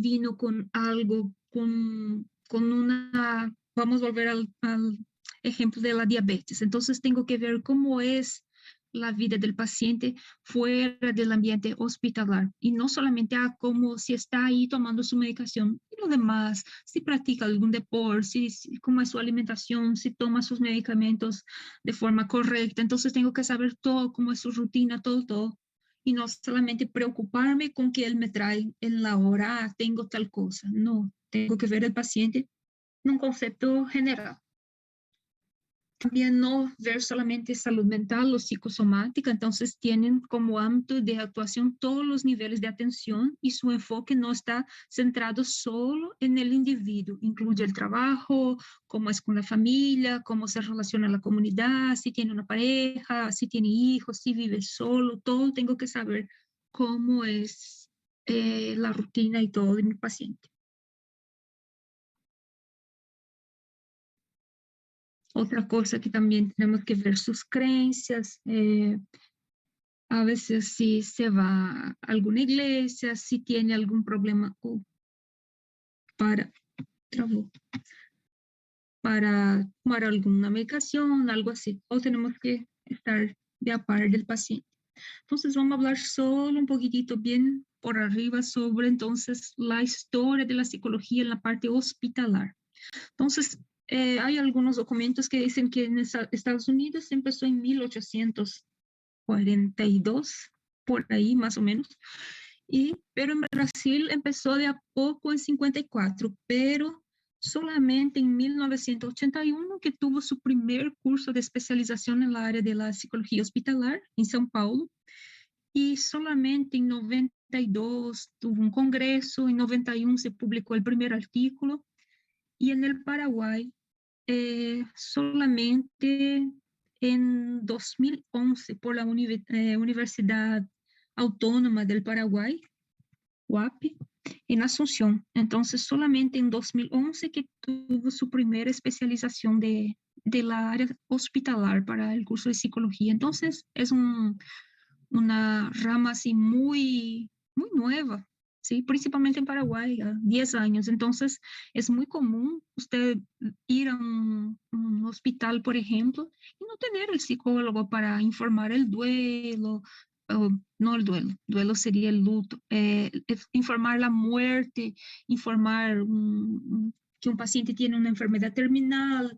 vino con algo, con una, vamos a volver al ejemplo de la diabetes. Entonces tengo que ver cómo es la vida del paciente fuera del ambiente hospitalar y no solamente a cómo si está ahí tomando su medicación y lo demás, si practica algún deporte, cómo es su alimentación, si toma sus medicamentos de forma correcta. Entonces tengo que saber todo, cómo es su rutina, todo. Y no solamente preocuparme con que él me trae en la hora, tengo tal cosa. No, tengo que ver el paciente en un concepto general. También no ver solamente salud mental o psicosomática, entonces tienen como ámbito de actuación todos los niveles de atención y su enfoque no está centrado solo en el individuo, incluye el trabajo, cómo es con la familia, cómo se relaciona la comunidad, si tiene una pareja, si tiene hijos, si vive solo, todo tengo que saber cómo es la rutina y todo de mi paciente. Otra cosa que también tenemos que ver sus creencias, a veces si se va a alguna iglesia, si tiene algún problema para, para tomar alguna medicación, algo así. O tenemos que estar de a par del paciente. Entonces vamos a hablar solo un poquitito bien por arriba sobre entonces la historia de la psicología en la parte hospitalar. Entonces, hay algunos documentos que dicen que en Estados Unidos empezó en 1842, por ahí más o menos, pero en Brasil empezó de a poco en 54, pero solamente en 1981 que tuvo su primer curso de especialización en la área de la psicología hospitalar en São Paulo, y solamente en 92 tuvo un congreso, en 91 se publicó el primer artículo, y en el Paraguay solamente en 2011 por la Universidad Autónoma del Paraguay, UAP, en Asunción. Entonces, solamente en 2011 que tuvo su primera especialización de la área hospitalar para el curso de psicología. Entonces, es una rama así muy, muy nueva, ¿sí? Principalmente en Paraguay, 10 años. Entonces, es muy común usted ir a un hospital, por ejemplo, y no tener el psicólogo para informar el duelo, no el duelo sería el luto, informar la muerte, informar que un paciente tiene una enfermedad terminal,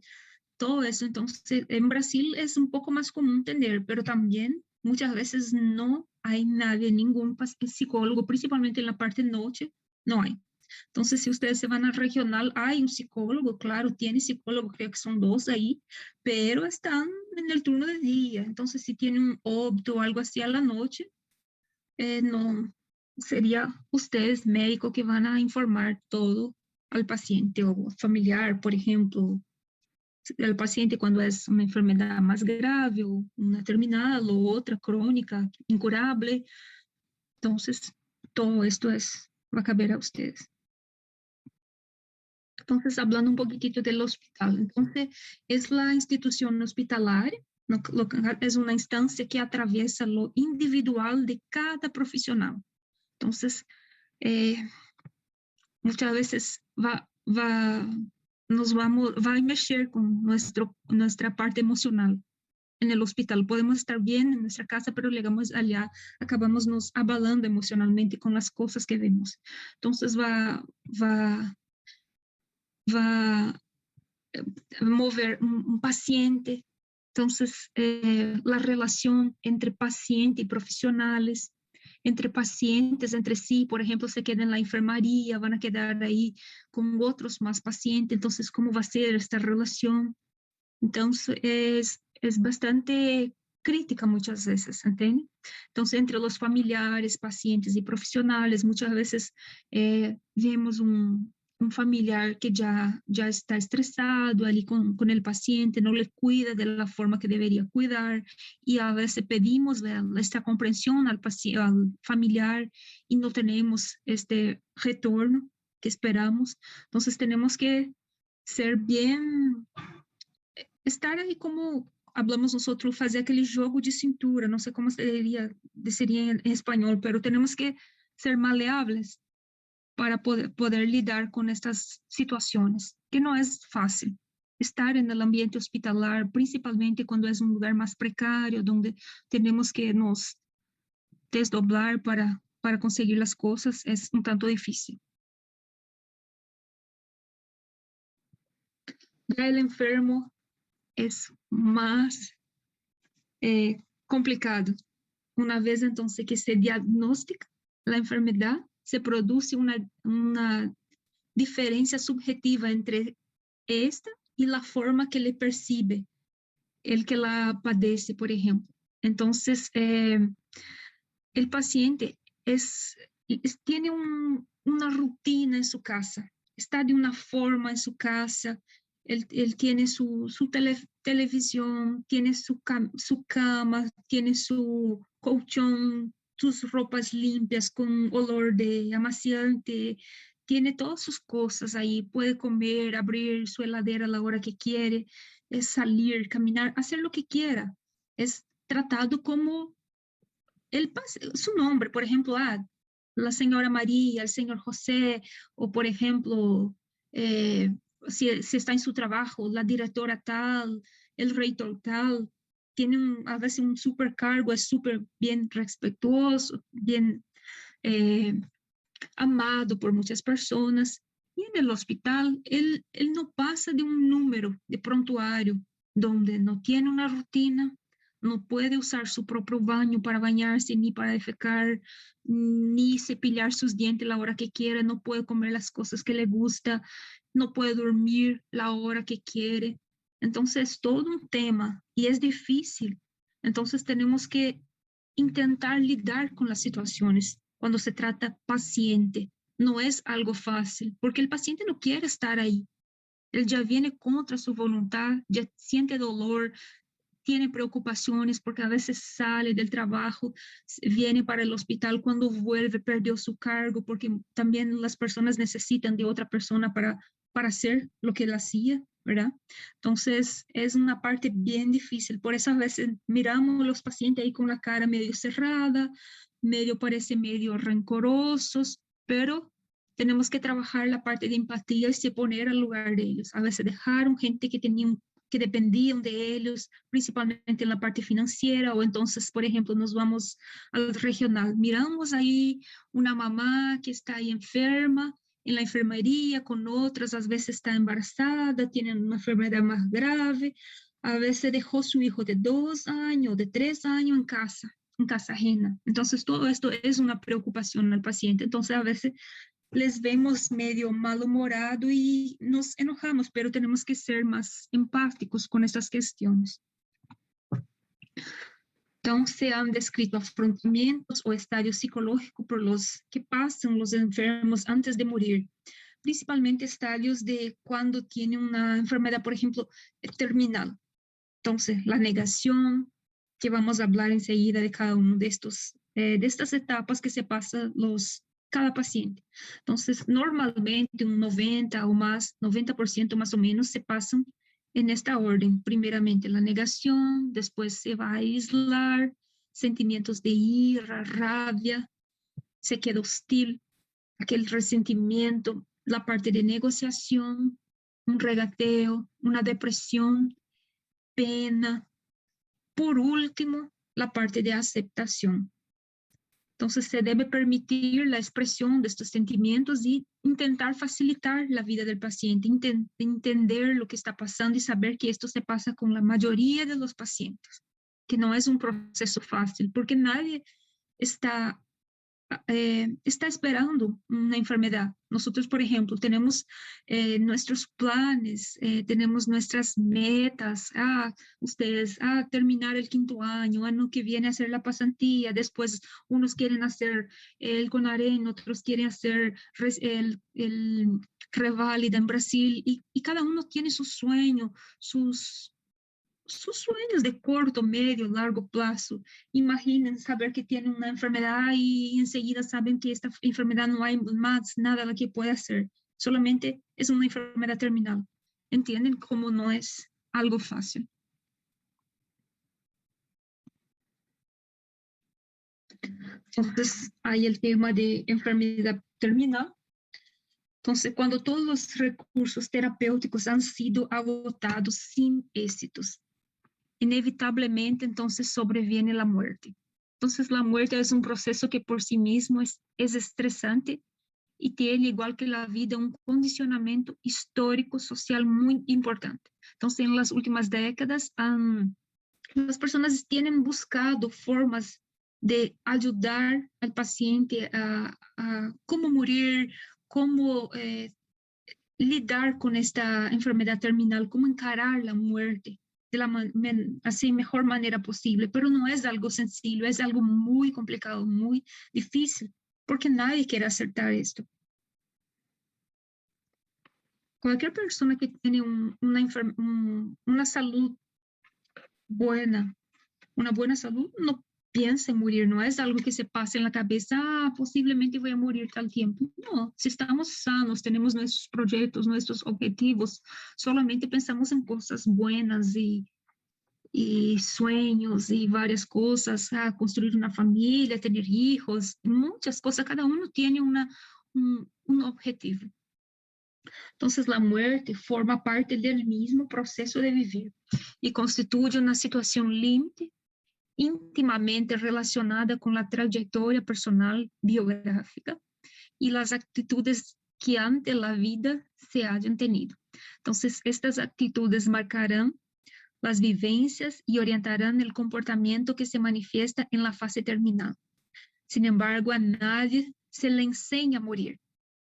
todo eso. Entonces, en Brasil es un poco más común tener, pero también muchas veces no hay nadie, ningún psicólogo, principalmente en la parte noche, no hay. Entonces, si ustedes se van al regional, hay un psicólogo, claro, tiene psicólogo, creo que son 2 ahí, pero están en el turno de día. Entonces, si tiene un óbito o algo así a la noche, no sería ustedes, médico, que van a informar todo al paciente o familiar, por ejemplo, el paciente cuando es una enfermedad más grave, o una terminal o otra crónica, incurable. Entonces, todo esto va a caber a ustedes. Entonces, hablando un poquitito del hospital. Entonces, es la institución hospitalaria, es una instancia que atraviesa lo individual de cada profesional. Entonces, muchas veces va a mexer con nuestra parte emocional en el hospital. Podemos estar bien en nuestra casa, pero llegamos allá, acabamos nos abalando emocionalmente con las cosas que vemos. Entonces va a mover un paciente. Entonces, la relación entre paciente y profesionales, entre pacientes entre sí, por ejemplo, se quedan en la enfermería, van a quedar ahí con otros más pacientes, entonces, ¿cómo va a ser esta relación? Entonces, es bastante crítica muchas veces, ¿entiende? Entonces, entre los familiares, pacientes y profesionales, muchas veces vemos un familiar que ya está estresado ali con el paciente, no le cuida de la forma que debería cuidar, y a veces pedimos esta comprensión al familiar y no tenemos este retorno que esperamos. Entonces, tenemos que ser bien, estar aí como hablamos nosotros, fazer aquele jogo de cintura, não sei como seria em espanhol, pero tenemos que ser maleáveis para poder lidar con estas situaciones, que no es fácil. Estar en el ambiente hospitalar, principalmente cuando es un lugar más precario, donde tenemos que nos desdoblar para conseguir las cosas, es un tanto difícil. Ya el enfermo es más complicado. Una vez entonces que se diagnostica la enfermedad, se produce una diferencia subjetiva entre esta y la forma que le percibe el que la padece, por ejemplo. Entonces, el paciente tiene una rutina en su casa, está de una forma en su casa, él tiene su televisión, tiene su cama, tiene su colchón, sus ropas limpias con olor de amaciante, tiene todas sus cosas ahí, puede comer, abrir su heladera a la hora que quiere, es salir, caminar, hacer lo que quiera. Es tratado como su nombre, por ejemplo, la señora María, el señor José, o por ejemplo, si está en su trabajo, la directora tal, el reitor tal, tiene a veces un supercargo, es súper bien respetuoso, bien amado por muchas personas. Y en el hospital, él no pasa de un número de prontuario, donde no tiene una rutina, no puede usar su propio baño para bañarse, ni para defecar, ni cepillar sus dientes la hora que quiera, no puede comer las cosas que le gusta, no puede dormir la hora que quiere. Entonces, todo un tema y es difícil. Entonces, tenemos que intentar lidar con las situaciones cuando se trata paciente. No es algo fácil, porque el paciente no quiere estar ahí. Él ya viene contra su voluntad, ya siente dolor, tiene preocupaciones porque a veces sale del trabajo, viene para el hospital, cuando vuelve perdió su cargo, porque también las personas necesitan de otra persona para hacer lo que él hacía, ¿verdad? Entonces es una parte bien difícil, por eso a veces miramos a los pacientes ahí con la cara medio cerrada, parece medio rencorosos, pero tenemos que trabajar la parte de empatía y se poner al lugar de ellos. A veces dejaron gente que dependían de ellos, principalmente en la parte financiera, o entonces, por ejemplo, nos vamos al regional, miramos ahí una mamá que está ahí enferma, en la enfermería con otras, a veces está embarazada, tiene una enfermedad más grave, a veces dejó su hijo de 2 años, de 3 años en casa ajena. Entonces, todo esto es una preocupación al paciente. Entonces, a veces les vemos medio malhumorado y nos enojamos, pero tenemos que ser más empáticos con estas cuestiones. Entonces, se han descrito afrontamientos o estadios psicológicos por los que pasan los enfermos antes de morir, principalmente estadios de cuando tiene una enfermedad, por ejemplo, terminal. Entonces, la negación, que vamos a hablar enseguida de cada uno de estas etapas que se pasa cada paciente. Entonces, normalmente un 90 o más, 90% más o menos se pasan en esta orden. Primeramente la negación, después se va a aislar, sentimientos de ira, rabia, se queda hostil, aquel resentimiento, la parte de negociación, un regateo, una depresión, pena. Por último, la parte de aceptación. Entonces, se debe permitir la expresión de estos sentimientos y intentar facilitar la vida del paciente, entender lo que está pasando y saber que esto se pasa con la mayoría de los pacientes, que no es un proceso fácil, porque nadie está está esperando una enfermedad. Nosotros, por ejemplo, tenemos nuestros planes, tenemos nuestras metas. Ustedes, terminar el 5º año, año que viene hacer la pasantía, después unos quieren hacer el CONAREN, otros quieren hacer el Reválida en Brasil, y cada uno tiene su sueño, sus sueños de corto, medio, largo plazo. Imaginen saber que tienen una enfermedad y enseguida saben que esta enfermedad no hay más nada lo que puede hacer. Solamente es una enfermedad terminal. ¿Entienden cómo no es algo fácil? Entonces, hay el tema de enfermedad terminal. Entonces, cuando todos los recursos terapéuticos han sido agotados sin éxitos, inevitablemente entonces sobreviene la muerte. Entonces, la muerte es un proceso que por sí mismo es estresante y tiene, igual que la vida, un condicionamiento histórico, social muy importante. Entonces, en las últimas décadas, las personas tienen buscado formas de ayudar al paciente a cómo morir, cómo lidar con esta enfermedad terminal, cómo encarar la muerte de la así mejor manera posible, pero no es algo sencillo, es algo muy complicado, muy difícil, porque nadie quiere aceptar esto. Cualquier persona que tiene una salud buena, una buena salud, no piensa en morir, no es algo que se pase en la cabeza, posiblemente voy a morir tal tiempo. No, si estamos sanos, tenemos nuestros proyectos, nuestros objetivos, solamente pensamos en cosas buenas y sueños y varias cosas, construir una familia, tener hijos, muchas cosas, cada uno tiene un objetivo. Entonces, la muerte forma parte del mismo proceso de vivir y constituye una situación límite íntimamente relacionada con la trayectoria personal biográfica y las actitudes que ante la vida se hayan tenido. Entonces, estas actitudes marcarán las vivencias y orientarán el comportamiento que se manifiesta en la fase terminal. Sin embargo, a nadie se le enseña a morir,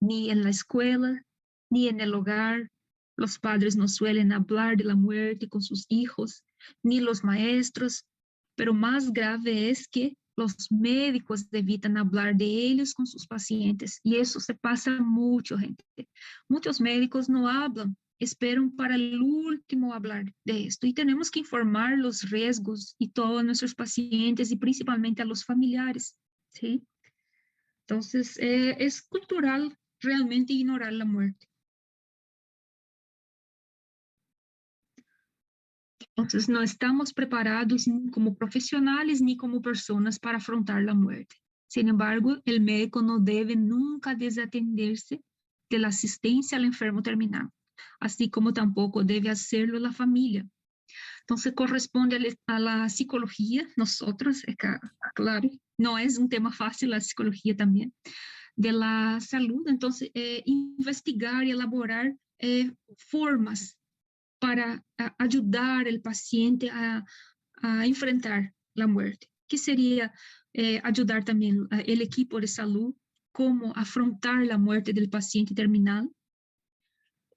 ni en la escuela, ni en el hogar. Los padres no suelen hablar de la muerte con sus hijos, ni los maestros, pero más grave es que los médicos evitan hablar de ellos con sus pacientes, y eso se pasa mucho, gente. Muchos médicos no hablan, esperan para el último hablar de esto, y tenemos que informar los riesgos y todos nuestros pacientes y principalmente a los familiares, ¿sí? Entonces, es cultural realmente ignorar la muerte. Entonces, no estamos preparados ni como profesionales ni como personas para afrontar la muerte. Sin embargo, el médico no debe nunca desatenderse de la asistencia al enfermo terminal, así como tampoco debe hacerlo la familia. Entonces, corresponde a la psicología, nosotros, claro, no es un tema fácil la psicología también, de la salud, entonces, investigar y elaborar formas para ayudar al paciente a enfrentar la muerte, que sería ayudar también el equipo de salud cómo afrontar la muerte del paciente terminal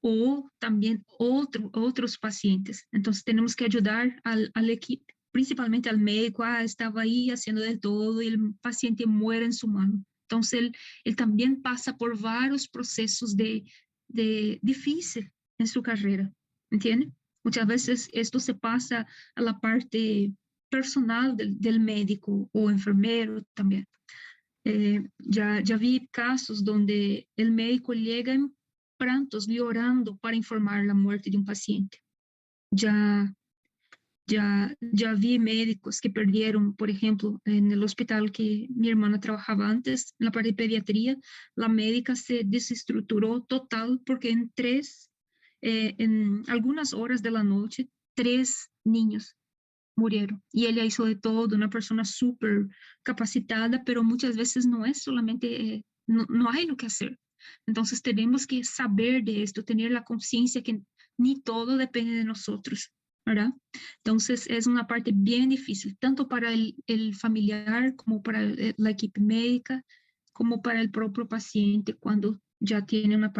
o también otros pacientes. Entonces tenemos que ayudar al equipo, principalmente al médico, estaba ahí haciendo de todo y el paciente muere en su mano. Entonces él también pasa por varios procesos de difícil en su carrera, ¿entiende? Muchas veces esto se pasa a la parte personal del médico o enfermero también. Ya vi casos donde el médico llega en prantos, llorando para informar la muerte de un paciente. Ya vi médicos que perdieron, por ejemplo, en el hospital que mi hermana trabajaba antes, en la parte de pediatría, la médica se desestructuró total porque en algunas horas de la noche, 3 niños murieron. Y ella hizo de todo, una persona súper capacitada, pero muchas veces no es solamente, no hay lo que hacer. Entonces tenemos que saber de esto, tener la conciencia que ni todo depende de nosotros, ¿verdad? Entonces es una parte bien difícil, tanto para el familiar como para la equipe médica, como para el propio paciente cuando ya tiene la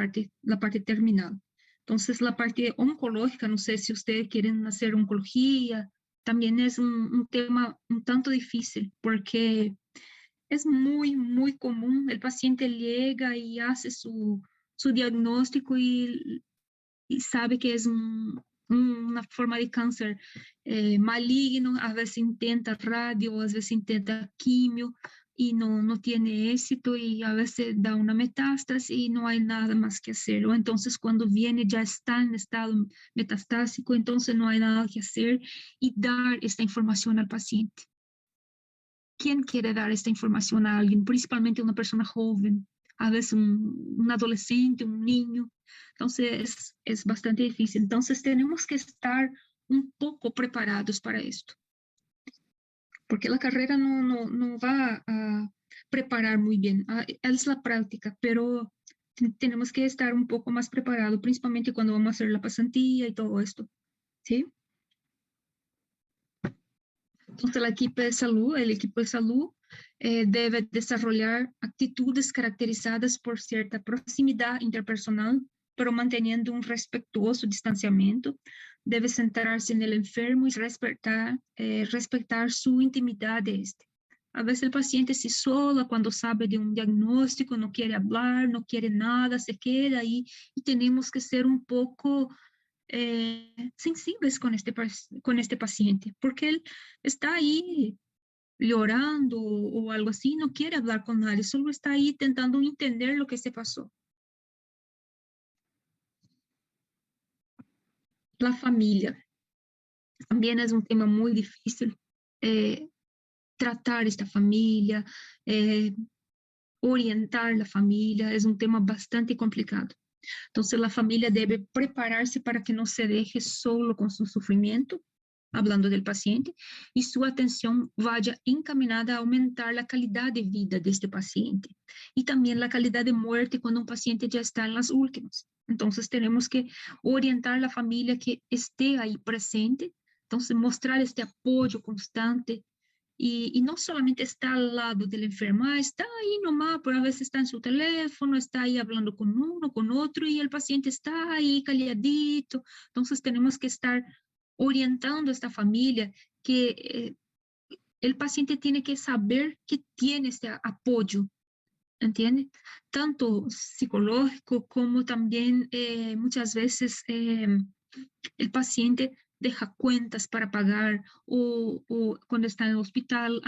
parte terminal. Entonces la parte oncológica, no sé si ustedes quieren hacer oncología, también es un tema un tanto difícil porque es muy común. El paciente llega y hace su diagnóstico y sabe que es una forma de cáncer maligno, a veces intenta radio, a veces intenta quimio y no tiene éxito y a veces da una metástasis y no hay nada más que hacer. O entonces cuando viene ya está en estado metastásico, entonces no hay nada que hacer y dar esta información al paciente. ¿Quién quiere dar esta información a alguien, principalmente a una persona joven, a veces un adolescente, un niño. Entonces, es bastante difícil. Entonces, tenemos que estar un poco preparados para esto, porque la carrera no va a preparar muy bien. Es la práctica, pero tenemos que estar un poco más preparados, principalmente cuando vamos a hacer la pasantía y todo esto, ¿sí? Entonces, el equipo de salud debe desarrollar actitudes caracterizadas por cierta proximidad interpersonal, pero manteniendo un respetuoso distanciamiento. Debe centrarse en el enfermo y respetar su intimidad de este. A veces el paciente se isola cuando sabe de un diagnóstico, no quiere hablar, no quiere nada, se queda ahí, y tenemos que ser un poco sensibles con este paciente, porque él está ahí llorando o algo así, no quiere hablar con nadie, solo está ahí tentando entender lo que se pasó. La familia también es un tema muy difícil. Tratar esta familia, orientar la familia, es un tema bastante complicado. Entonces, la familia debe prepararse para que no se deje solo con su sufrimiento, hablando del paciente, y su atención vaya encaminada a aumentar la calidad de vida de este paciente y también la calidad de muerte cuando un paciente ya está en las últimas. Entonces, tenemos que orientar a la familia que esté ahí presente, entonces mostrar este apoyo constante y no solamente está al lado del enfermo, está ahí nomás, pero a veces está en su teléfono, está ahí hablando con uno, con otro, y el paciente está ahí calladito. Entonces tenemos que estar orientando a esta familia que el paciente tiene que saber que tiene este apoyo, ¿entiende? Tanto psicológico como también muchas veces el paciente deja cuentas para pagar o cuando está en el hospital,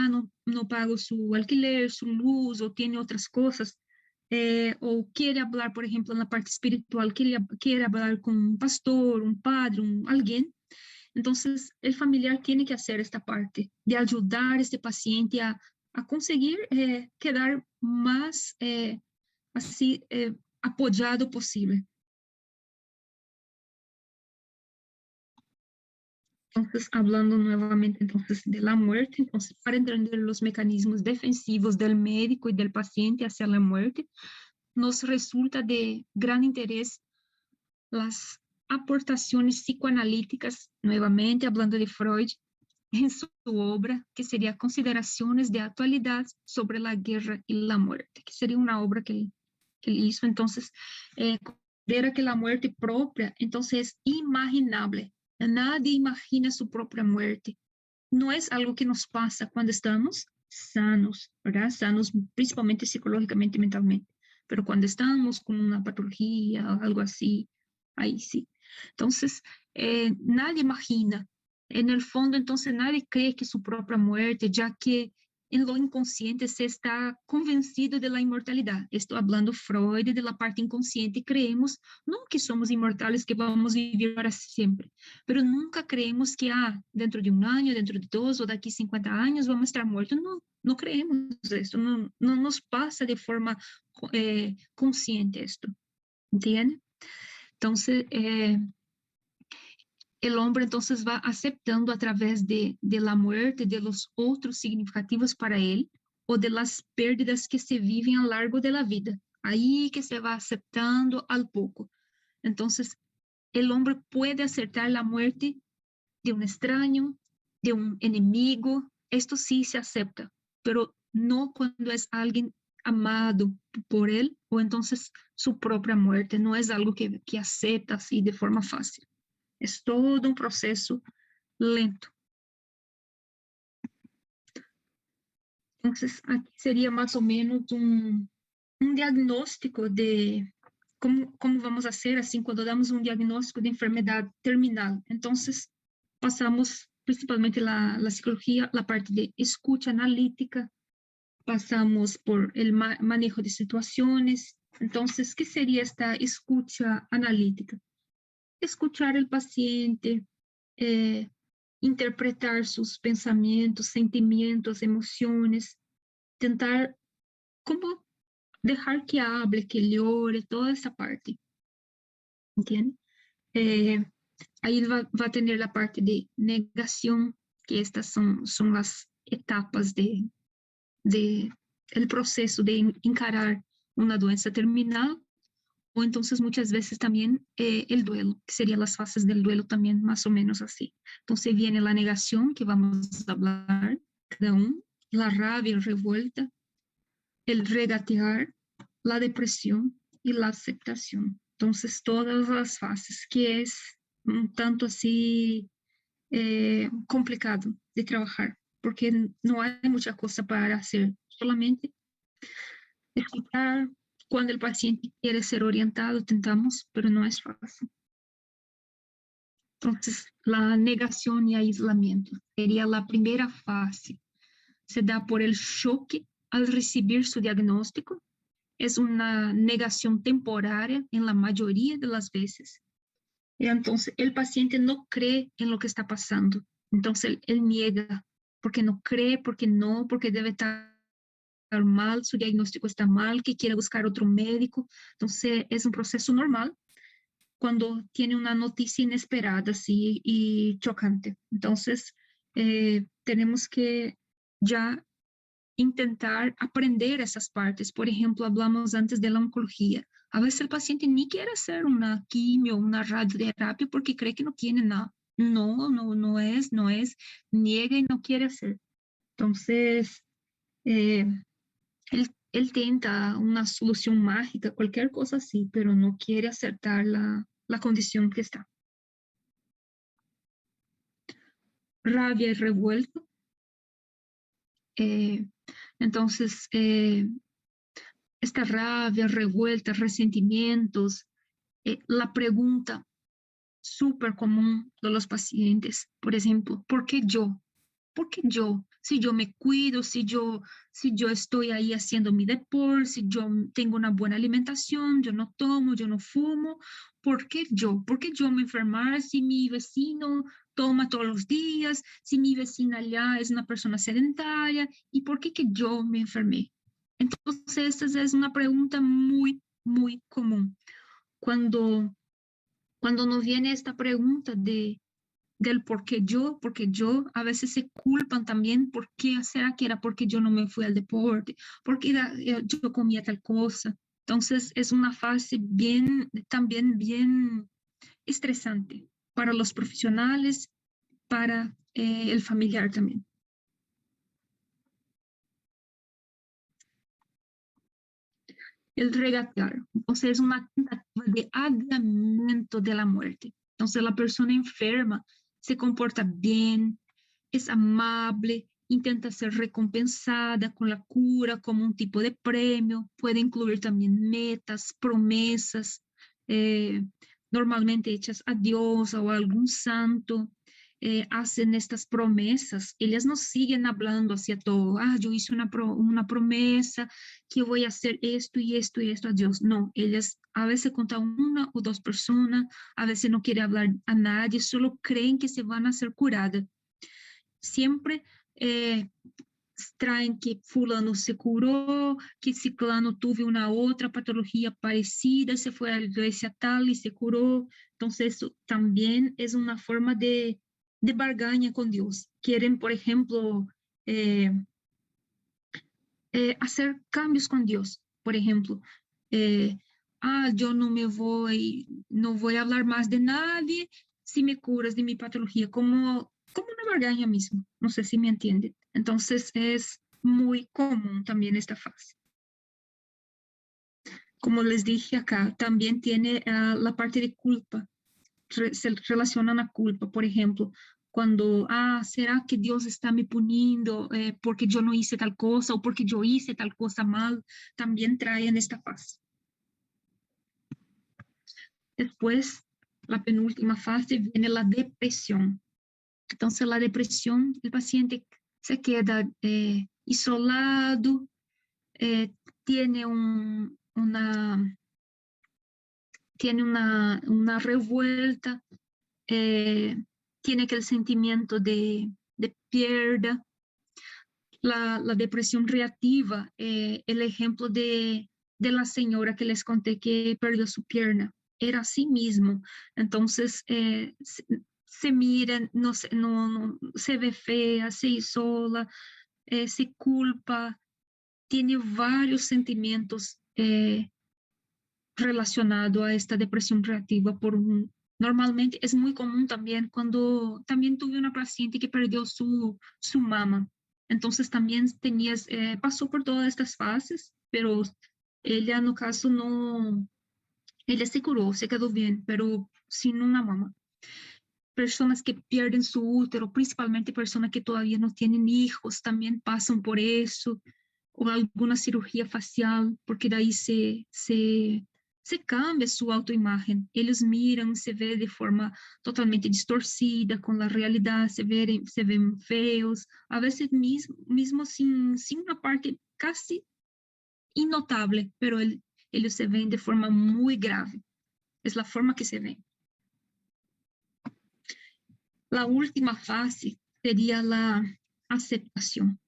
no pago su alquiler, su luz o tiene otras cosas. O quiere hablar, por ejemplo, en la parte espiritual, quiere hablar con un pastor, un padre, alguien. Entonces, el familiar tiene que hacer esta parte de ayudar a este paciente a conseguir quedar más así apoyado posible. Entonces, hablando nuevamente entonces de la muerte, entonces para entender los mecanismos defensivos del médico y del paciente hacia la muerte, nos resulta de gran interés las aportaciones psicoanalíticas, nuevamente hablando de Freud, en su obra, que sería Consideraciones de Actualidad sobre la Guerra y la Muerte, que sería una obra que él hizo. Entonces, considera que la muerte propia, entonces, es imaginable. Nadie imagina su propia muerte. No es algo que nos pasa cuando estamos sanos, ¿verdad? Sanos principalmente psicológicamente y mentalmente. Pero cuando estamos con una patología o algo así, ahí sí. Entonces, nadie imagina. En el fondo, entonces, nadie cree que su propia muerte, ya que en lo inconsciente se está convencido de la inmortalidad. Estoy hablando Freud de la parte inconsciente. Creemos no que somos inmortales, que vamos a vivir para siempre, pero nunca creemos que dentro de un año, dentro de 2 o daqui 50 años vamos a estar muertos. No, no creemos esto, no nos pasa de forma consciente esto, ¿entiende? Entonces, el hombre entonces va aceptando a través de la muerte, de los otros significativos para él, o de las pérdidas que se viven a lo largo de la vida. Ahí que se va aceptando al poco. Entonces, el hombre puede aceptar la muerte de un extraño, de un enemigo, esto sí se acepta, pero no cuando es alguien amado por él, o entonces su propia muerte, no es algo que acepta así de forma fácil. Es todo un proceso lento. Entonces, aquí sería más o menos un diagnóstico de cómo vamos a hacer assim quando damos um diagnóstico de enfermedade terminal. Então, passamos principalmente la psicología, la parte de escucha analítica, pasamos por el manejo de situaciones. Entonces, ¿qué sería esta escucha analítica? Escuchar el paciente, interpretar sus pensamientos, sentimientos, emociones, tentar como dejar que hable, que llore, toda esa parte, ¿entiende? Eh, Ahí va a tener la parte de negación, que estas son las etapas de el proceso de encarar una doença terminal, o entonces muchas veces también el duelo, que serían las fases del duelo también más o menos así. Entonces viene la negación, que vamos a hablar cada uno, la rabia, revuelta, el regatear, la depresión y la aceptación. Entonces todas las fases, que es un tanto así complicado de trabajar, porque no hay mucha cosa para hacer, solamente escuchar. Cuando el paciente quiere ser orientado, tentamos, pero no es fácil. Entonces, la negación y aislamiento sería la primera fase. Se da por el choque al recibir su diagnóstico. Es una negación temporaria en la mayoría de las veces. Y entonces, el paciente no cree en lo que está pasando. Entonces, él niega, porque no cree, porque debe estar mal, su diagnóstico está mal, que quiere buscar otro médico. Entonces, es un proceso normal cuando tiene una noticia inesperada así y chocante. Entonces, tenemos que ya intentar aprender esas partes. Por ejemplo, hablamos antes de la oncología. A veces el paciente ni quiere hacer una quimio, una radioterapia porque cree que no tiene nada. No es, niega y no quiere hacer. Entonces, eh, él tenta una solución mágica, cualquier cosa así, pero no quiere aceptar la condición que está. Rabia y revuelto. Entonces, esta rabia, revuelta, resentimientos, la pregunta súper común de los pacientes, por ejemplo, ¿por qué yo? ¿Por qué yo? Si yo me cuido, si yo estoy ahí haciendo mi deporte, si yo tengo una buena alimentación, yo no tomo, yo no fumo, ¿por qué yo? ¿Por qué yo me enfermar si mi vecino toma todos los días, si mi vecina allá es una persona sedentaria? ¿Y por qué que yo me enfermé? Entonces, esa es una pregunta muy, muy común. Cuando, cuando nos viene esta pregunta del porque yo, a veces se culpan también, ¿por qué será que era porque yo no me fui al deporte? ¿Porque yo comía tal cosa? Entonces es una fase bien, también bien estresante para los profesionales, para el familiar también. El regatear, entonces es una tentativa de agravamiento de la muerte. Entonces la persona enferma se comporta bien, es amable, intenta ser recompensada con la cura como un tipo de premio, puede incluir también metas, promesas, eh, normalmente hechas a Dios o a algún santo. Hacen estas promesas, ellas no siguen hablando hacia todo, yo hice una promesa que voy a hacer esto y esto y esto a Dios. No, ellas a veces contan una o dos personas, a veces no quieren hablar a nadie, solo creen que se van a ser curadas. Siempre traen que fulano se curó, que ciclano tuvo una otra patología parecida, se fue a la iglesia tal y se curó. Entonces, eso también es una forma de barganha con Dios. Quieren, por ejemplo, eh, hacer cambios con Dios. Por ejemplo, eh, yo no voy a hablar más de nadie si me curas de mi patología, como una barganha mismo. No sé si me entienden. Entonces es muy común también esta fase. Como les dije acá, también tiene la parte de culpa, se relacionan a culpa, por ejemplo, cuando, ¿será que Dios está me puniendo porque yo no hice tal cosa o porque yo hice tal cosa mal? También traen esta fase. Después, la penúltima fase viene la depresión. Entonces, la depresión, el paciente se queda isolado, tiene una revuelta, tiene aquel sentimiento de pérdida. La depresión reactiva, el ejemplo de de la señora que les conté que perdió su pierna. Era así mismo. Entonces, se mira, no, se ve fea, se isola, se culpa, tiene varios sentimientos relacionados a esta depresión reactiva normalmente es muy común también cuando también tuve una paciente que perdió su mama. Entonces también pasó por todas estas fases, pero ella no caso no, ella se curó, se quedó bien, pero sin una mama. Personas que pierden su útero, principalmente personas que todavía no tienen hijos, también pasan por eso, o alguna cirugía facial, porque de ahí se cambia su autoimagen. Ellos miran, se ve de forma totalmente distorcida con la realidad, se ven feos, a veces mismo sin una parte casi innotable, pero ellos se ven de forma muy grave. Es la forma que se ven. La última fase sería la aceptación.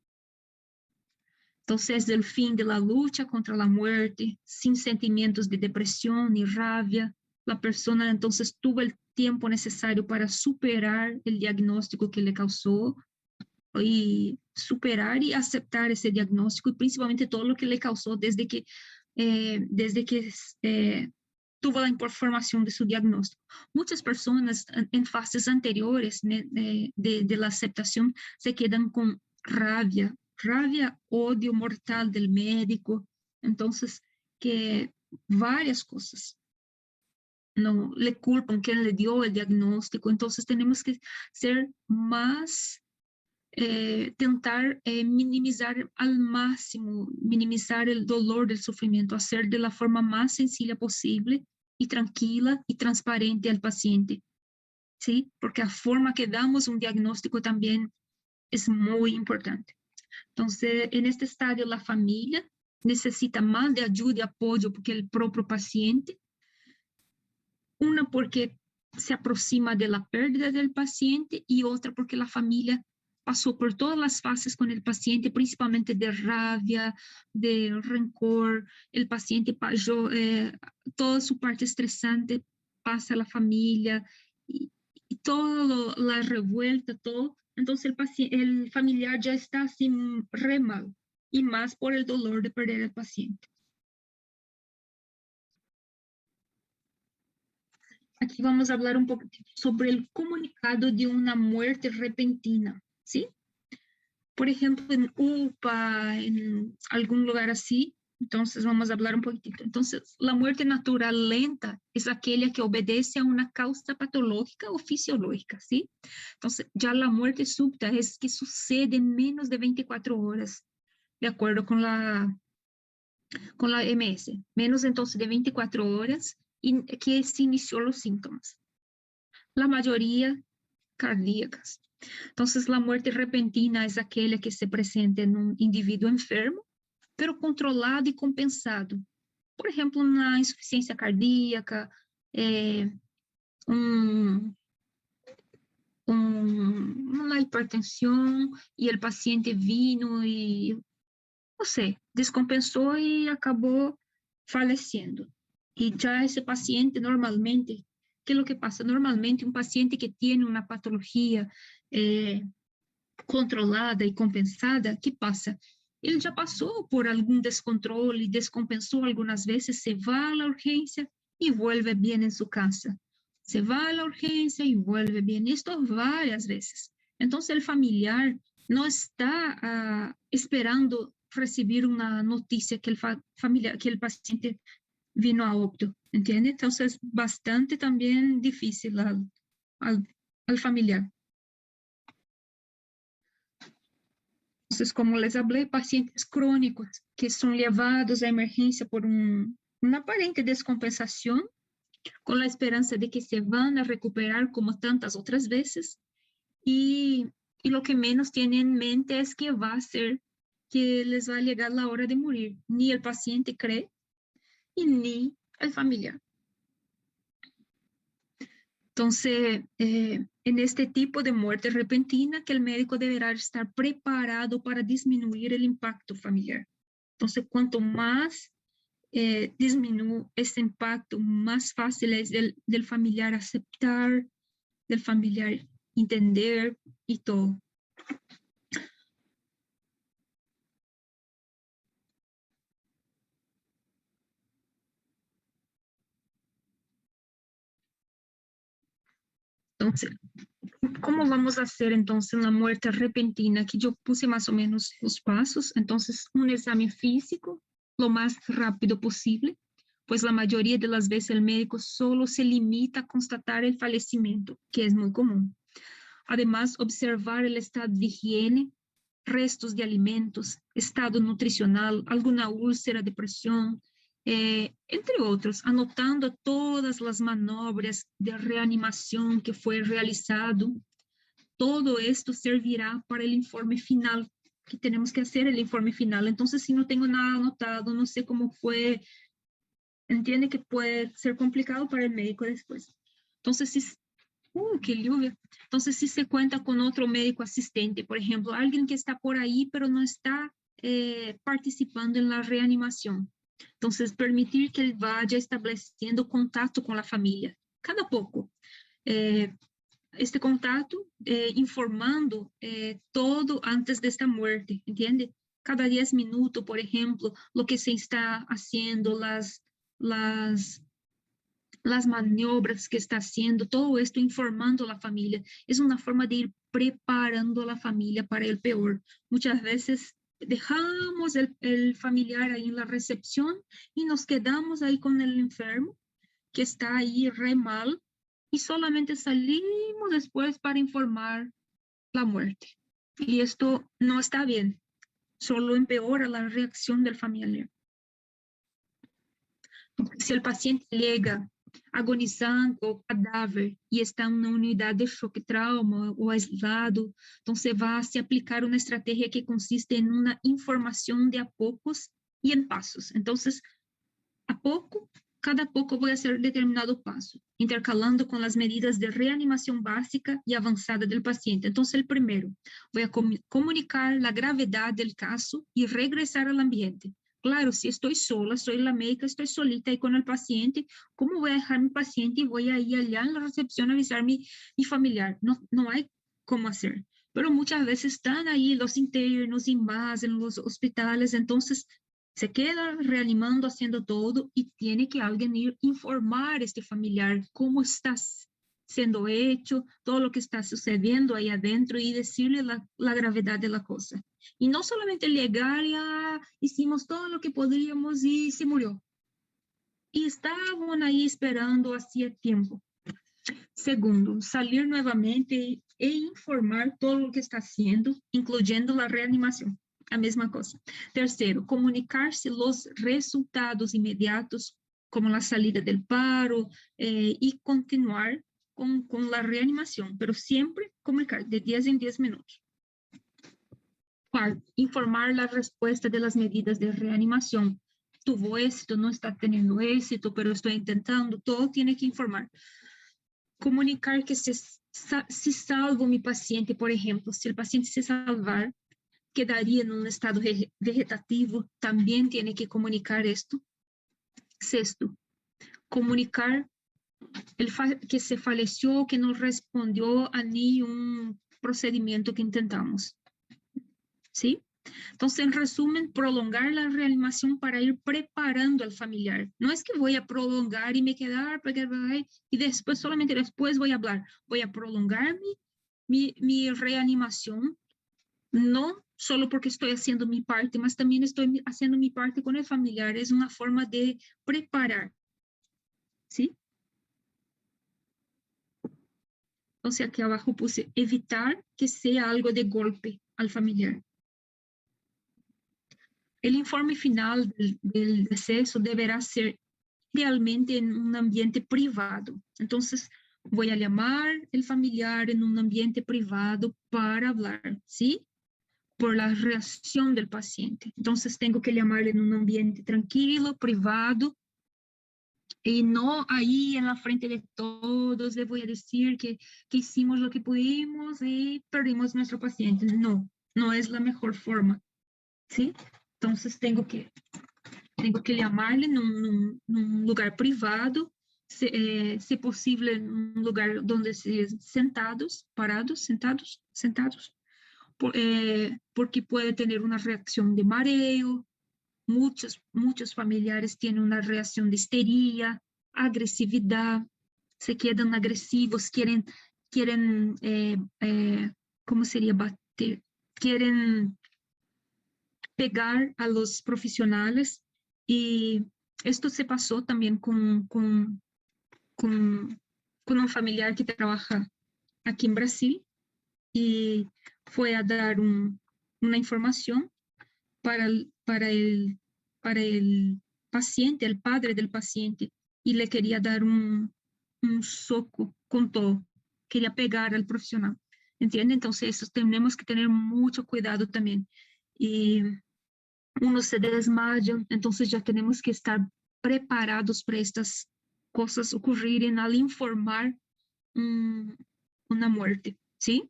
Entonces, el fin de la lucha contra la muerte, sin sentimientos de depresión ni rabia, la persona entonces tuvo el tiempo necesario para superar el diagnóstico que le causó y superar y aceptar ese diagnóstico y principalmente todo lo que le causó desde que tuvo la información de su diagnóstico. Muchas personas en fases anteriores de la aceptación se quedan con rabia, odio mortal del médico. Entonces, que varias cosas no le culpan quien le dio el diagnóstico. Entonces, tenemos que ser más tentar minimizar al máximo, minimizar el dolor del sufrimiento, hacer de la forma más sencilla posible y tranquila y transparente al paciente, ¿sí? Porque la forma que damos un diagnóstico también es muy importante. Entonces, en este estadio, la familia necesita más de ayuda y apoyo que el propio paciente. Una porque se aproxima de la pérdida del paciente y otra porque la familia pasó por todas las fases con el paciente, principalmente de rabia, de rencor. El paciente pasó toda su parte estresante, pasa a la familia y toda la revuelta, todo. Entonces el familiar ya está así re mal y más por el dolor de perder al paciente. Aquí vamos a hablar un poco sobre el comunicado de una muerte repentina, ¿sí? Por ejemplo, en UPA, en algún lugar así, entonces vamos a hablar un poquitito. Entonces, la muerte natural lenta es aquella que obedece a una causa patológica o fisiológica, ¿sí? Entonces, ya la muerte súbita es que sucede en menos de 24 horas, de acuerdo con la MS. Menos entonces de 24 horas y que se inició los síntomas. La mayoría cardíacas. Entonces, la muerte repentina es aquella que se presenta en un individuo enfermo, pero controlado y compensado. Por ejemplo, una insuficiencia cardíaca, una hipertensión y el paciente vino y, no sé, descompensó y acabó falleciendo. Y ya ese paciente normalmente, ¿qué es lo que pasa? Normalmente un paciente que tiene una patología controlada y compensada, ¿qué pasa? Ele já passou por algum descontrole, descompensou algunas veces, se va a la urgencia y vuelve bien en su casa. Se va a la urgencia y vuelve bien. Esto varias veces. Entonces el familiar no está esperando recibir una noticia que que el paciente vino a óbito, ¿entiende? Entonces es bastante también difícil al familiar. Entonces, como les hablé, pacientes crónicos que son llevados a emergencia por una aparente descompensación, con la esperanza de que se van a recuperar como tantas otras veces, y lo que menos tienen en mente es que va a ser que les va a llegar la hora de morir. Ni el paciente cree y ni el familiar. Entonces, en este tipo de muerte repentina, que el médico deberá estar preparado para disminuir el impacto familiar. Entonces, cuanto más disminuir ese impacto, más fácil es del familiar aceptar, del familiar entender y todo. Entonces, ¿cómo vamos a hacer entonces una muerte repentina? Aquí yo puse más o menos los pasos. Entonces, un examen físico lo más rápido posible, pues la mayoría de las veces el médico solo se limita a constatar el fallecimiento, que es muy común. Además, observar el estado de higiene, restos de alimentos, estado nutricional, alguna úlcera, depresión, entre otros, anotando todas las maniobras de reanimación que fue realizado. Todo esto servirá para el informe final, que tenemos que hacer el informe final. Entonces, si no tengo nada anotado, no sé cómo fue, entiende que puede ser complicado para el médico después. Entonces, si qué lluvia. Entonces, si se cuenta con otro médico asistente, por ejemplo, alguien que está por ahí, pero no está participando en la reanimación. Entonces, permitir que él vaya estableciendo contacto con la familia, cada poco. Este contacto, informando todo antes de esta muerte, ¿entiende? Cada 10 minutos, por ejemplo, lo que se está haciendo, las maniobras que está haciendo, todo esto informando a la familia. Es una forma de ir preparando a la familia para el peor. Muchas veces dejamos el familiar ahí en la recepción y nos quedamos ahí con el enfermo que está ahí re mal y solamente salimos después para informar la muerte. Y esto no está bien, solo empeora la reacción del familiar. Si el paciente llega agonizando o cadáver e está em uma unidade de choque trauma ou aislado, então se vai se aplicar uma estratégia que consiste em uma informação de a poucos e em passos. Então, a pouco, cada pouco vou fazer determinado passo, intercalando com as medidas de reanimação básica e avançada do paciente. Então, o primeiro, vou comunicar a gravidade do caso e regressar ao ambiente. Claro, si estoy sola, soy la médica, estoy solita ahí con el paciente, ¿cómo voy a dejar a mi paciente y voy a ir allá en la recepción a avisar a mi familiar? No, no hay cómo hacer. Pero muchas veces están ahí los internos y más en los hospitales, entonces se queda reanimando, haciendo todo y tiene que alguien ir informar a este familiar cómo está siendo hecho, todo lo que está sucediendo ahí adentro y decirle la gravedad de la cosa. Y no solamente llegar y hicimos todo lo que podríamos y se murió. Y estaban ahí esperando hacía tiempo. Segundo, salir nuevamente e informar todo lo que está haciendo, incluyendo la reanimación. A mesma cosa. Terceiro, comunicar-se los resultados inmediatos, como la salida del paro, y continuar con la reanimación, pero siempre comunicar de 10 en 10 minutos. Cuarto, informar la respuesta de las medidas de reanimación. Tuvo éxito, no está teniendo éxito, pero estoy intentando, todo tiene que informar. Comunicar que si salvo mi paciente, por ejemplo, si el paciente se salvar, quedaría en un estado vegetativo, también tiene que comunicar esto. Sexto, comunicar que se falleció, que no respondió a ningún procedimiento que intentamos. ¿Sí? Entonces, en resumen, prolongar la reanimación para ir preparando al familiar. No es que voy a prolongar y me quedar, y después, solamente después voy a hablar. Voy a prolongar mi reanimación, no solo porque estoy haciendo mi parte, mas también estoy haciendo mi parte con el familiar. Es una forma de preparar. ¿Sí? Entonces, aquí abajo puse evitar que sea algo de golpe al familiar. El informe final del deceso deberá ser realmente en un ambiente privado. Entonces, voy a llamar el familiar en un ambiente privado para hablar, ¿sí? Por la reacción del paciente. Entonces, tengo que llamarle en un ambiente tranquilo, privado, y no ahí en la frente de todos le voy a decir que hicimos lo que pudimos y perdimos nuestro paciente. No, no es la mejor forma, ¿sí? Entonces tengo que tenho que llamarle num lugar privado, se possível, num lugar onde se sentados, parados, sentados, porque pode ter uma reação de mareo. Muchos familiares tienen una reacción de histeria, agresividad, se quedan agresivos, quieren ¿cómo sería bater? Quieren pegar a los profesionales, y esto se pasó también con un familiar que trabaja aquí en Brasil, y fue a dar una información para el paciente, el padre del paciente, y le quería dar un soco con todo, quería pegar al profesional, ¿entiende? Entonces, eso tenemos que tener mucho cuidado también. Y uno se desmaya, entonces ya tenemos que estar preparados para estas cosas ocurrirem al informar una muerte, ¿sí?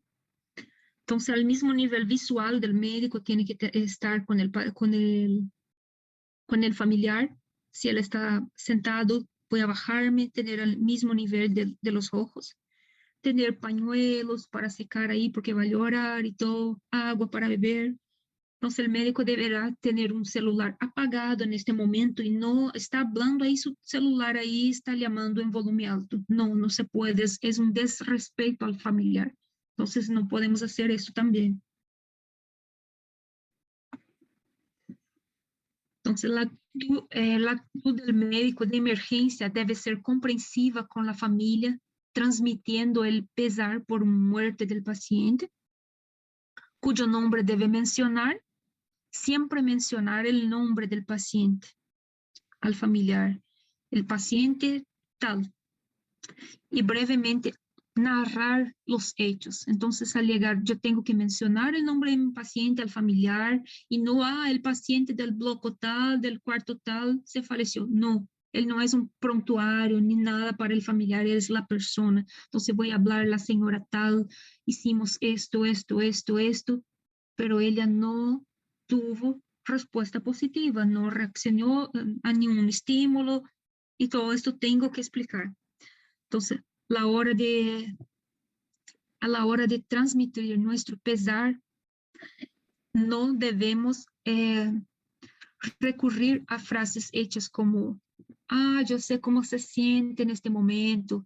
Entonces, al mismo nivel visual del médico, tiene que estar con el familiar. Si él está sentado, voy a bajarme, tener el mismo nivel de los ojos, tener pañuelos para secar ahí porque va a llorar y todo, agua para beber. Entonces, el médico deberá tener un celular apagado en este momento y no está hablando ahí su celular ahí, está llamando en volumen alto. No, no se puede, es un desrespeto al familiar. Entonces, no podemos hacer eso también. Entonces, la actitud del médico de emergencia debe ser comprensiva con la familia, transmitiendo el pesar por muerte del paciente, cuyo nombre debe mencionar, siempre mencionar el nombre del paciente al familiar, el paciente tal, y brevemente narrar los hechos. Entonces, al llegar, yo tengo que mencionar el nombre de mi paciente al familiar, y no, el paciente del bloco tal, del cuarto tal, se falleció. No, él no es un prontuario ni nada para el familiar, él es la persona. Entonces, voy a hablar, la señora tal, hicimos esto, pero ella no tuvo respuesta positiva, no reaccionó a ningún estímulo, y todo esto tengo que explicar. Entonces, a la hora de transmitir nuestro pesar, no debemos recurrir a frases hechas como, yo sé cómo se siente en este momento,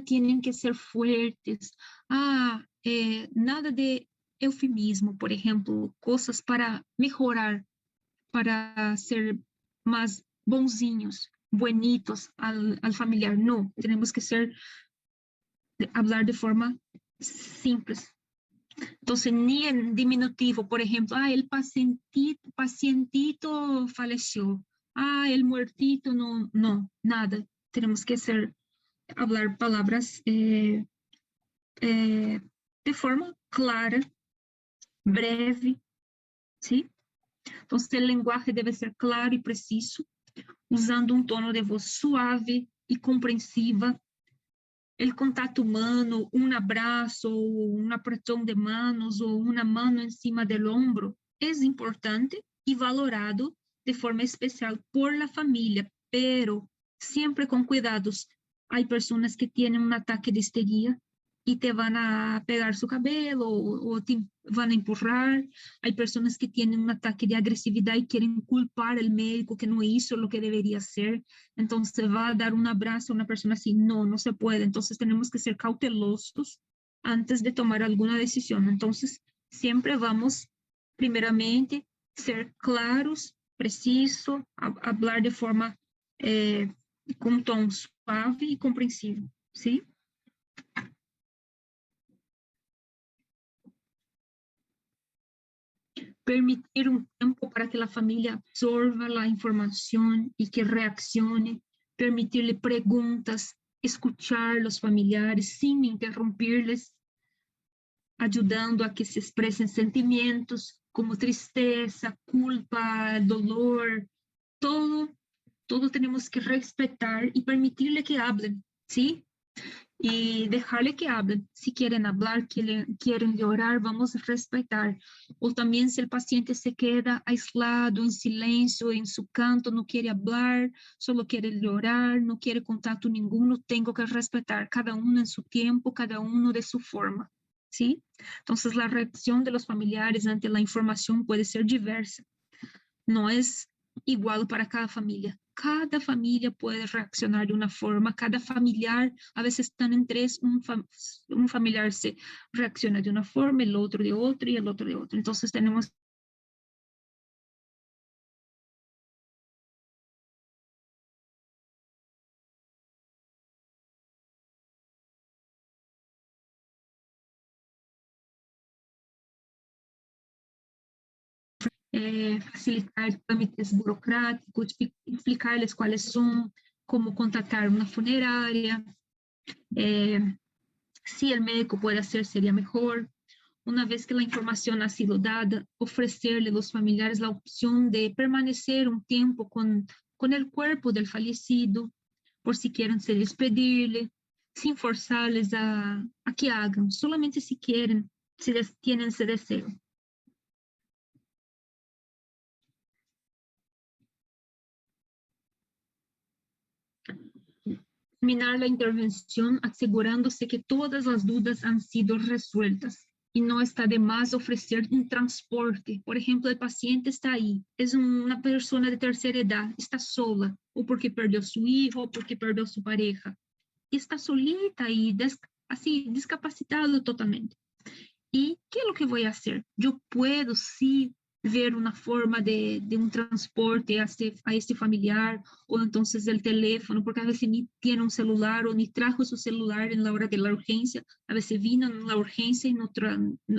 tienen que ser fuertes, nada de eufemismo, por ejemplo, cosas para mejorar, para ser más bonzinhos, buenitos al familiar. No, tenemos que hablar de forma simples. Entonces, ni en diminutivo, por ejemplo, el pacientito falleció, el muertito, no, nada. Tenemos que hablar palabras de forma clara, breve, ¿sí? Entonces, el lenguaje debe ser claro y preciso, usando un tono de voz suave y comprensiva. El contacto humano, un abrazo, un apretón de manos o una mano encima del hombro es importante y valorado de forma especial por la familia, pero siempre con cuidados. Hay personas que tienen un ataque de histeria y te van a pegar su cabello o te van a empurrar. Hay personas que tienen un ataque de agresividad y quieren culpar al médico que no hizo lo que debería hacer. Entonces va a dar un abrazo a una persona así. No, no se puede. Entonces tenemos que ser cautelosos antes de tomar alguna decisión. Entonces siempre vamos, primeramente, ser claros, precisos, hablar de forma con un tono suave y comprensivo, ¿sí? Permitir un tiempo para que la familia absorba la información y que reaccione, permitirle preguntas, escuchar a los familiares sin interrumpirles, ayudando a que se expresen sentimientos como tristeza, culpa, dolor, todo tenemos que respetar y permitirle que hablen, ¿sí? y dejarle que hablen. Si quieren hablar, quieren llorar, vamos a respetar. O también si el paciente se queda aislado, en silencio, en su canto, no quiere hablar, solo quiere llorar, no quiere contacto ninguno, tengo que respetar cada uno en su tiempo, cada uno de su forma, ¿sí? Entonces la reacción de los familiares ante la información puede ser diversa. No es igual para cada familia. Cada familia puede reaccionar de una forma, cada familiar, a veces están en tres, un familiar se reacciona de una forma, el otro de otra y el otro de otra. Entonces tenemos facilitar trámites burocráticos, explicarles cuáles son, cómo contactar una funeraria, si el médico puede hacer sería mejor. Una vez que la información ha sido dada, ofrecerle a los familiares la opción de permanecer un tiempo con el cuerpo del fallecido, por si quieren se despedirle, sin forzarles a que hagan, solamente si quieren, si tienen ese deseo. Terminar la intervención asegurándose que todas las dudas han sido resueltas. Y no está de más ofrecer un transporte. Por ejemplo, el paciente está ahí, es una persona de tercera edad, está sola, o porque perdió su hijo, o porque perdió su pareja. Y está solita y así, discapacitado totalmente. ¿Y qué es lo que voy a hacer? Yo puedo sí ver una forma de un transporte a este familiar, o entonces el teléfono, porque a veces ni tiene un celular o ni trajo su celular en la hora de la urgencia, a veces vino en la urgencia y no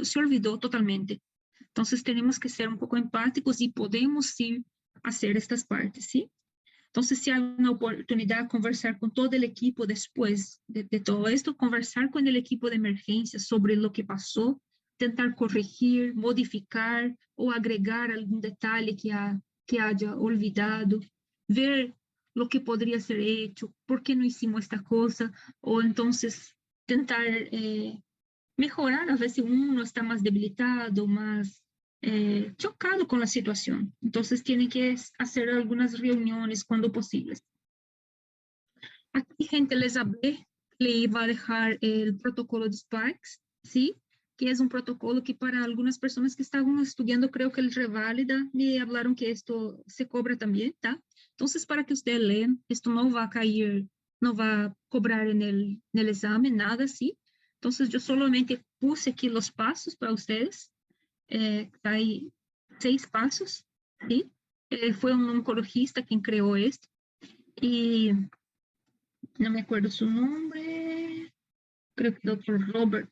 se olvidó totalmente. Entonces tenemos que ser un poco empáticos y podemos sí hacer estas partes, ¿sí? Entonces, si hay una oportunidad, conversar con todo el equipo después de todo esto, conversar con el equipo de emergencia sobre lo que pasó, tentar corregir, modificar o agregar algún detalle que haya olvidado, ver lo que podría ser hecho, por qué no hicimos esta cosa, o entonces tentar mejorar. A veces uno está más debilitado, más chocado con la situación. Entonces tienen que hacer algunas reuniones cuando posibles. Aquí, gente, les hablé, le iba a dejar el protocolo de Sparks, ¿sí? Que es un protocolo que para algunas personas que estaban estudiando, creo que el reválida, me hablaron que esto se cobra también, ¿tá? Entonces, para que ustedes lean, esto no va a caer, no va a cobrar en el examen, nada así. Entonces, yo solamente puse aquí los pasos para ustedes. Hay 6 pasos, ¿sí? Fue un oncologista quien creó esto. Y no me acuerdo su nombre, creo que el doctor Robert,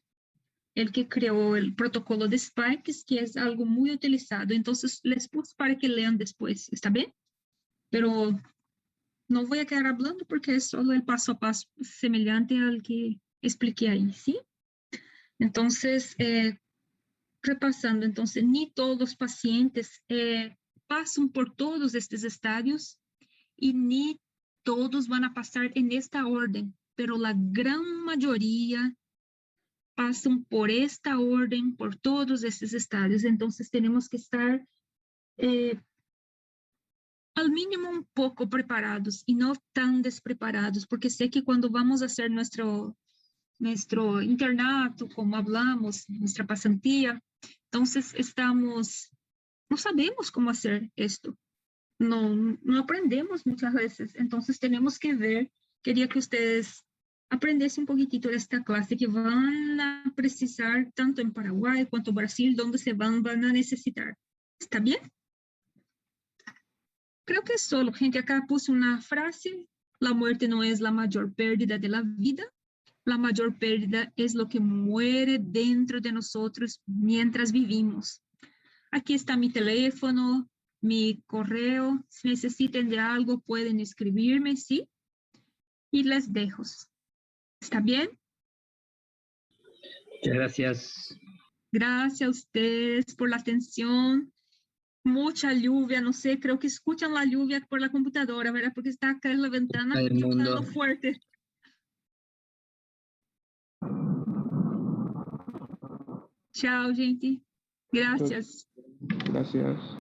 el que creó el protocolo de Spikes, que es algo muy utilizado. Entonces, les puse para que lean después, ¿está bien? Pero no voy a quedar hablando porque es solo el paso a paso semejante al que expliqué ahí, ¿sí? Entonces, repasando, entonces, ni todos los pacientes pasan por todos estos estadios y ni todos van a pasar en esta orden, pero la gran mayoría pasan por esta orden, por todos estos estadios. Entonces tenemos que estar al mínimo un poco preparados y no tan despreparados, porque sé que cuando vamos a hacer nuestro internato, como hablamos, nuestra pasantía, entonces no sabemos cómo hacer esto. No aprendemos muchas veces, entonces tenemos que ver, quería que ustedes aprendiesen un poquitito de esta clase que van a precisar tanto en Paraguay cuanto en Brasil, donde se van a necesitar. ¿Está bien? Creo que es solo, gente, acá puse una frase: la muerte no es la mayor pérdida de la vida, la mayor pérdida es lo que muere dentro de nosotros mientras vivimos. Aquí está mi teléfono, mi correo. Si necesitan de algo, pueden escribirme, ¿sí? Y les dejo. ¿Está bien? Muchas gracias. Gracias a ustedes por la atención. Mucha lluvia, no sé, creo que escuchan la lluvia por la computadora, ¿verdad? Porque está acá en la ventana lloviendo fuerte. Tchau, gente. Gracias. Gracias.